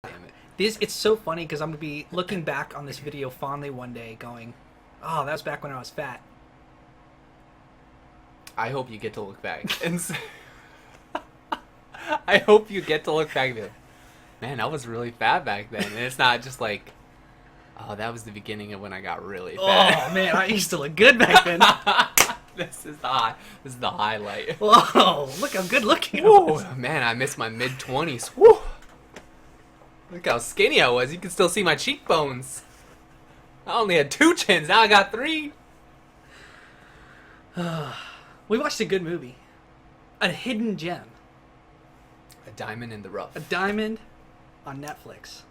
Damn it. It's so funny because I'm gonna be looking back on this video fondly one day, going, "Oh, that was back when I was fat." I hope you get to look back and I hope you get to look back and be like, man, I was really fat back then. And it's not just like, oh, that was the beginning of when I got really fat. Oh man, I used to look good back then. This is the highlight. Whoa, look how good looking I Whoa, was. man, I missed my mid-20s. Woo. Look how skinny I was. You can still see my cheekbones. I only had 2 chins. Now I got 3. We watched a good movie, a hidden gem, A diamond in the rough. a diamond on Netflix,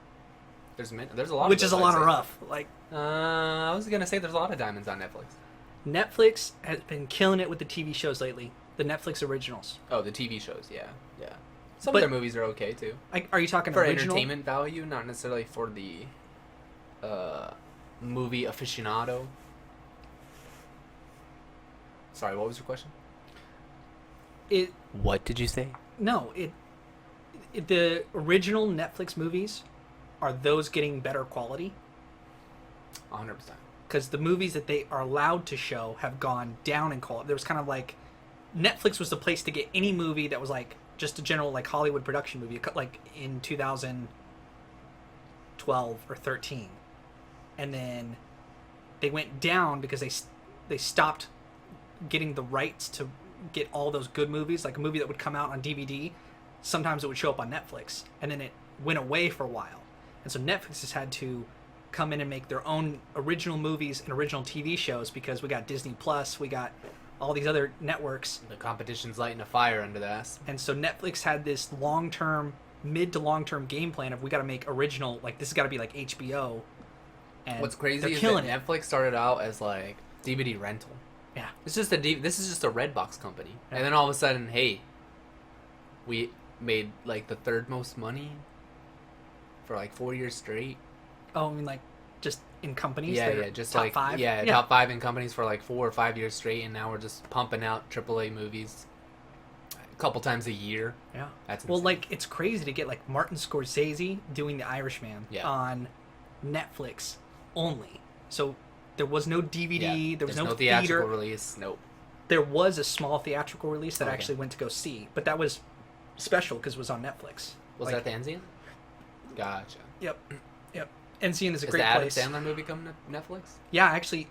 There's a lot. which of is those, a lot I'd of say. rough. Like I was gonna say there's a lot of diamonds on Netflix. Netflix has been killing it with the TV shows lately. The Netflix originals. Oh, the TV shows, yeah. Some But- of their movies are okay too. Are you talking For original? entertainment value, not necessarily for the movie aficionado. Sorry, what was your question? It What did you say? no, the original Netflix movies are those getting better quality 100%. because the movies that they are allowed to show have gone down in quality. There was kind of like Netflix was the place to get any movie that was like just a general like Hollywood production movie, like in 2012 or 13, and then they went down because they stopped getting the rights to get all those good movies. Like a movie that would come out on DVD, sometimes it would show up on Netflix, and then it went away for a while, and so Netflix has had to come in and make their own original movies and original TV shows because we got Disney Plus, we got all these other networks. The competition's lighting a fire under the ass. And so Netflix had this long-term, mid to long-term game plan of we got to make original, like this has got to be like HBO. And What's crazy they're is killing that it. Netflix started out as like DVD rental. Yeah. This is just a Redbox company, Yeah. and then all of a sudden, hey, we made like the 3rd most money for like 4 years straight. Oh, I mean like just in companies. Yeah, they're yeah, just top like 5. yeah, top 5 in companies for like 4 or 5 years straight, and now we're just pumping out AAA movies a couple times a year. Yeah. That's Well, insane. like it's crazy to get like Martin Scorsese doing The Irishman Yeah. on Netflix only. So there was no DVD, Yeah, there was there's no theatrical theater. release. Nope. There was a small theatrical release that I Okay. actually went to go see, but that was special because it was on Netflix. Was Like, that the Enzian? Gotcha. Yep. Enzian is a Is great the Adam place. Sandler movie coming to Netflix? Yeah, actually,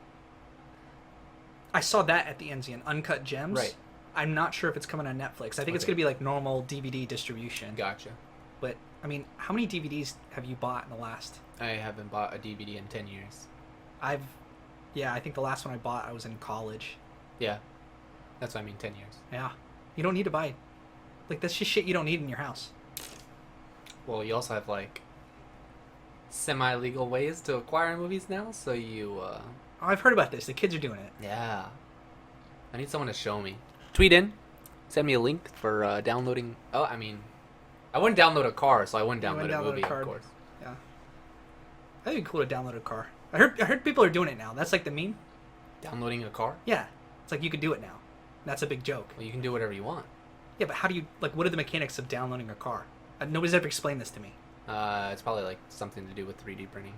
I saw that at the Enzian, Uncut Gems. Right. I'm not sure if it's coming on Netflix. I think it's Okay. going to be like normal DVD distribution. Gotcha. But, I mean, how many DVDs have you bought in the last... I haven't bought a DVD in 10 years. I think the last one I bought, I was in college. Yeah. That's what I mean, 10 years. Yeah. You don't need to buy... Like, that's just shit you don't need in your house. Well, you also have, like, semi-legal ways to acquire movies now, so you, Oh, I've heard about this. The kids are doing it. Yeah. I need someone to show me. Tweet in. Send me a link for downloading... Oh, I mean... I wouldn't download a car, so I wouldn't You download wouldn't a download a movie, card. of course. Yeah. I think it'd be cool to download a car. I heard people are doing it now. That's like the meme. Downloading a car? Yeah. It's like you could do it now. That's a big joke. Well, you can do whatever you want. Yeah, but how do you... Like, what are the mechanics of downloading a car? Nobody's ever explained this to me. It's probably, like, something to do with 3D printing.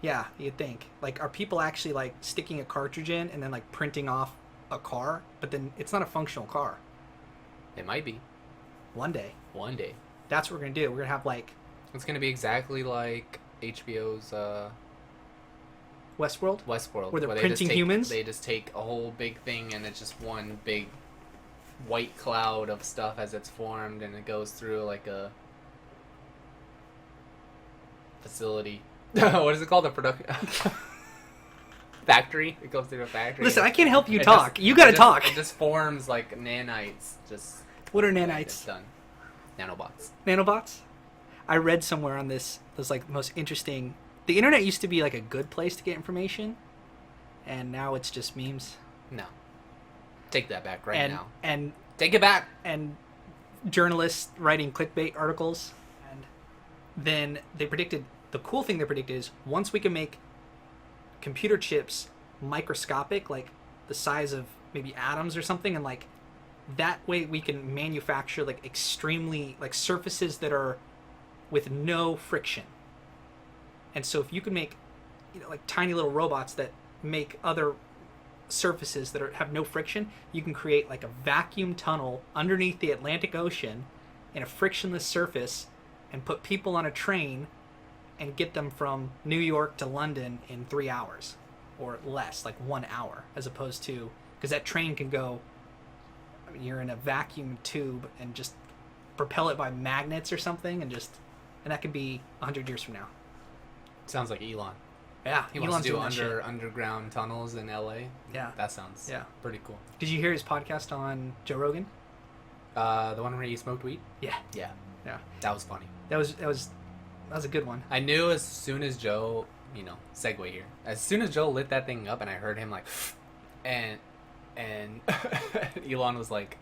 Yeah, you'd think. Like, are people actually, like, sticking a cartridge in and then, like, printing off a car? But then it's not a functional car. It might be. One day. One day. That's what we're going to do. We're going to have, like, It's going to be exactly like HBO's Westworld. Westworld. Where they're they printing just take, humans? They just take a whole big thing, and it's just one big white cloud of stuff as it's formed, and it goes through, like, a facility. What is it called? A production... factory? It goes through a factory. Listen, I can't help you It talk. just- You got to it just- talk. It just forms, like, nanites. Just... What are It's nanites? done. Nanobots. Nanobots? I read somewhere on this like, most interesting... The internet used to be, like, a good place to get information. And now it's just memes. No. Take that back right and, now. And Take it back! and journalists writing clickbait articles, and then they predicted the cool thing they predicted is once we can make computer chips microscopic, like the size of maybe atoms or something, and like that way we can manufacture like extremely like surfaces that are with no friction. And so if you can make, like tiny little robots that make other surfaces that have no friction, you can create like a vacuum tunnel underneath the Atlantic Ocean in a frictionless surface and put people on a train and get them from New York to London in 3 hours or less, like 1 hour, as opposed to, because that train can go, I mean, you're in a vacuum tube and just propel it by magnets or something, and that could be 100 years from now. Sounds like Elon. Yeah, He Elon's wants to do doing that shit. underground tunnels in LA. Yeah. That sounds pretty cool. Did you hear his podcast on Joe Rogan? The one where he smoked weed? Yeah. Yeah. Yeah. That was funny. That was a good one. I knew as soon as Joe, segue here. As soon as Joe lit that thing up and I heard him like, and Elon was like,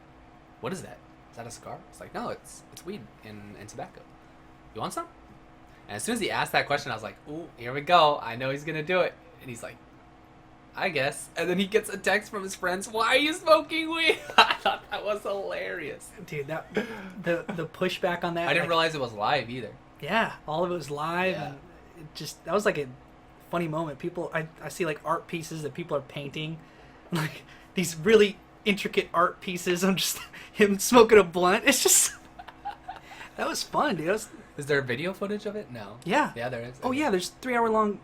"What is that? Is that a cigar?" It's like, "No, it's weed and tobacco. You want some?" And as soon as he asked that question, I was like, "Ooh, here we go. I know he's gonna do it." And he's like, "I guess." And then he gets a text from his friends, "Why are you smoking weed?" I thought that was hilarious. Dude, that the pushback on that. I didn't realize it was live either. Yeah, all of it was live, Yeah. and that was like a funny moment. People, I see like art pieces that people are painting, like these really intricate art pieces. I'm just him smoking a blunt. It's just that was fun, dude. Is there video footage of it? No. Yeah. Yeah, there is. Oh yeah, there's 3 hour long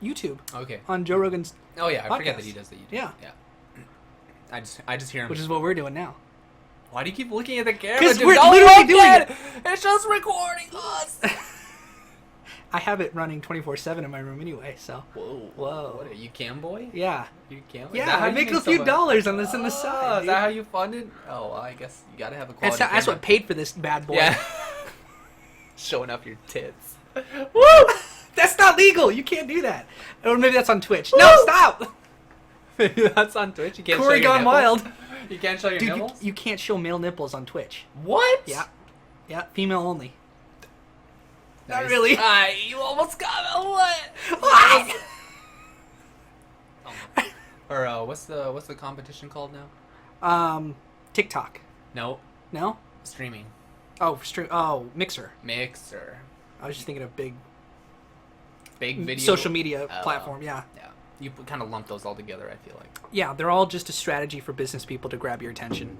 YouTube Okay. on Joe Rogan's, Oh yeah, I forget podcast. that he does the YouTube. Yeah. Yeah. I just hear him. which is what we're doing now. Why do you keep looking at the camera? 'Cause dude? we're Don't literally look doing at it. It's just recording us. I have it running 24/7 in my room anyway, so Whoa. Whoa. What are you, cam boy? yeah. You cam? Yeah, I make a few dollars on this on the side. Is Dude. that how you funded? Oh, well, I guess you gotta have a quality. That's what camera. paid for this bad boy. Yeah. Showing up your tits. Woo! That's not legal. You can't do that. Or maybe that's on Twitch. No, Woo! stop. That's on Twitch. You can't Corey show your gone nipples? wild. You can't show your Dude, nipples? you can't show male nipples on Twitch. What? Yeah. Yeah, female only. Not Nice. really. You almost got it. What? What? Or what's the competition called now? TikTok. No, No? streaming. Oh, Mixer. Mixer. I was just thinking of big Video. social media Oh. platform. Yeah. Yeah. You kind of lump those all together, I feel like. Yeah, they're all just a strategy for business people to grab your attention.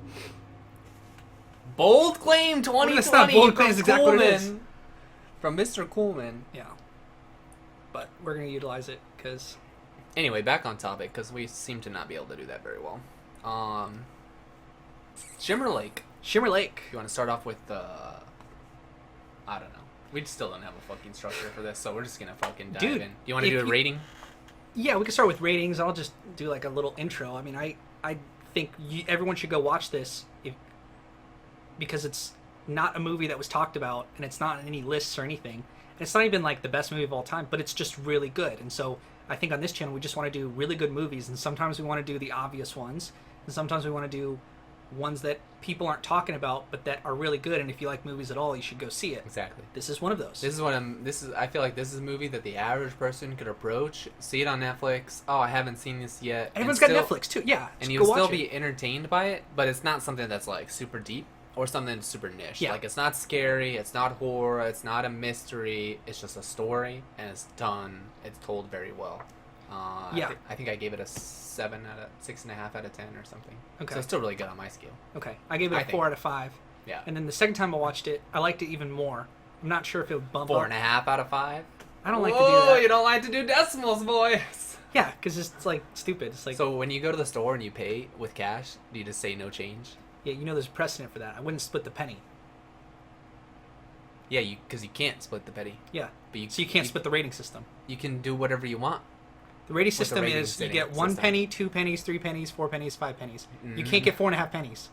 Bold claim 2020. That's not bold claim, from it's exactly what it is. Kuhlman. From Mr. Kuhlman. Yeah. But we're going to utilize it because... Anyway, back on topic, because we seem to not be able to do that very well. Shimmer Lake. Shimmer Lake. You want to start off with, I don't know. We still don't have a fucking structure for this, so we're just going to fucking dive Dude, in. You want to do a rating? Yeah, we can start with ratings. I'll just do like a little intro. I mean, I think everyone should go watch this because it's not a movie that was talked about, and it's not in any lists or anything. And it's not even like the best movie of all time, but it's just really good. And so I think on this channel we just want to do really good movies, and sometimes we want to do the obvious ones, and sometimes we want to do ones that people aren't talking about but that are really good. And if you like movies at all, you should go see it. Exactly. This is one of those. I feel like this is a movie that the average person could approach, see it on Netflix. Oh, I haven't seen this yet. Everyone's got Netflix too. Yeah, And just you'll go still watch be it. entertained by it, but it's not something that's like super deep or something super niche. Yeah. Like it's not scary, it's not horror, it's not a mystery. It's just a story, and it's told very well. Yeah. I think I gave it a 6.5 out of 10 or something. Okay. So it's still really good on my scale. Okay, I gave it I a think. 4 out of 5. Yeah. And then the second time I watched it, I liked it even more. I'm not sure if it would bump 4.5 up. out of 5. I don't like to do Whoa, that. you don't like to do decimals, boys. Yeah, because it's like stupid. It's like, So when you go to the store and you pay with cash, do you just say no change? yeah, you know, there's precedent for that. I wouldn't split the penny. Yeah, because you can't split the penny. Yeah, But so you can't split the rating system. You can do whatever you want. The rating What's the system rating is you setting get 1 system? penny, 2 pennies, 3 pennies, 4 pennies, 5 pennies. You Mhm. can't get 4.5 pennies.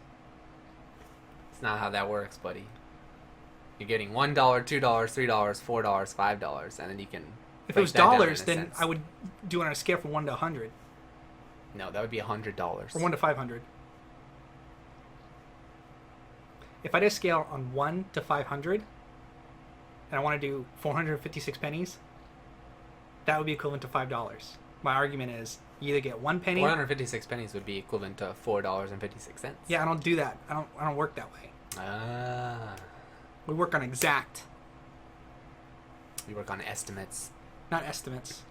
It's not how that works, buddy. You're getting $1, $2, $3, $4, $5, and then you can. If it break was that down dollars, in a then sense. I would do it on a scale from 1 to 100 No, that would be $100. or 1 to 500. If I did a scale on 1 to 500, and I want to do 456 pennies, that would be equivalent to $5. My argument is you either get 1 penny. 456 pennies would be equivalent to $4.56. Yeah, I don't do that. I don't work that way. Ah. We work on exact. We work on estimates. Not estimates.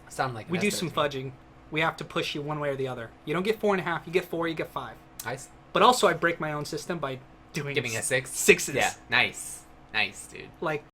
Sound like an We do some estimate to me. fudging. We have to push you one way or the other. You don't get 4.5. You get 4. You get 5. Nice. But also, I break my own system by doing Giving a 6. sixes. Yeah, nice, dude. Like